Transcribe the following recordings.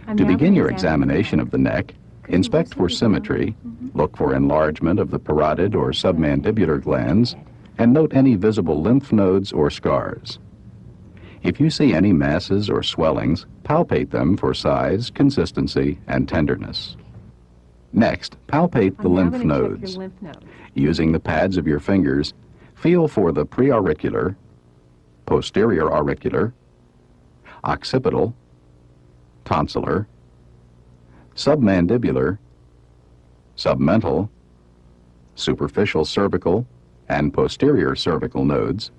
To begin your examination of the neck, inspect for symmetry, look for enlargement of the parotid or submandibular glands, and note any visible lymph nodes or scars. If you see any masses or swellings, palpate them for size, consistency, and tenderness. Next, palpate the lymph nodes. Using the pads of your fingers, feel for the preauricular, posterior auricular, occipital, tonsillar, submandibular, submental, superficial cervical, and posterior cervical nodes,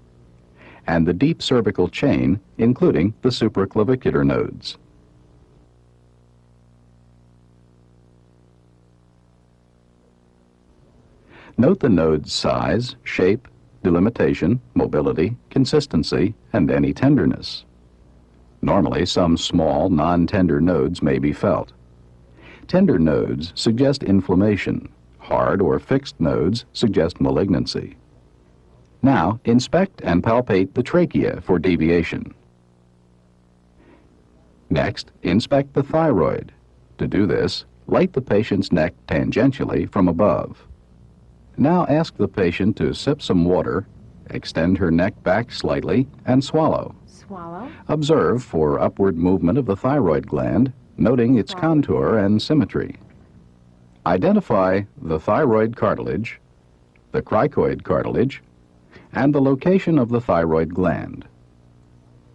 and the deep cervical chain, including the supraclavicular nodes. Note the node's size, shape, delimitation, mobility, consistency, and any tenderness. Normally, some small, non-tender nodes may be felt. Tender nodes suggest inflammation. Hard or fixed nodes suggest malignancy. Now, inspect and palpate the trachea for deviation. Next, inspect the thyroid. To do this, light the patient's neck tangentially from above. Now ask the patient to sip some water, extend her neck back slightly, and swallow. Swallow. Observe for upward movement of the thyroid gland, noting its contour and symmetry. Identify the thyroid cartilage, the cricoid cartilage, and the location of the thyroid gland.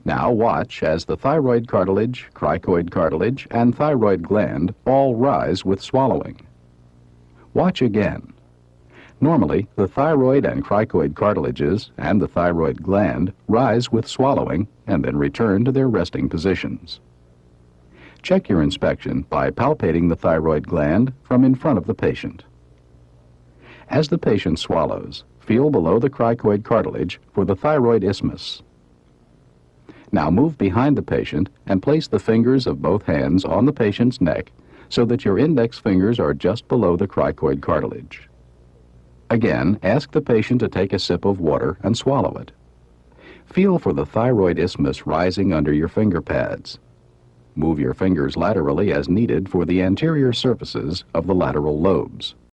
Now watch as the thyroid cartilage, cricoid cartilage, and thyroid gland all rise with swallowing. Watch again. Normally, the thyroid and cricoid cartilages and the thyroid gland rise with swallowing and then return to their resting positions. Check your inspection by palpating the thyroid gland from in front of the patient. As the patient swallows, feel below the cricoid cartilage for the thyroid isthmus. Now move behind the patient and place the fingers of both hands on the patient's neck so that your index fingers are just below the cricoid cartilage. Again, ask the patient to take a sip of water and swallow it. Feel for the thyroid isthmus rising under your finger pads. Move your fingers laterally as needed for the anterior surfaces of the lateral lobes.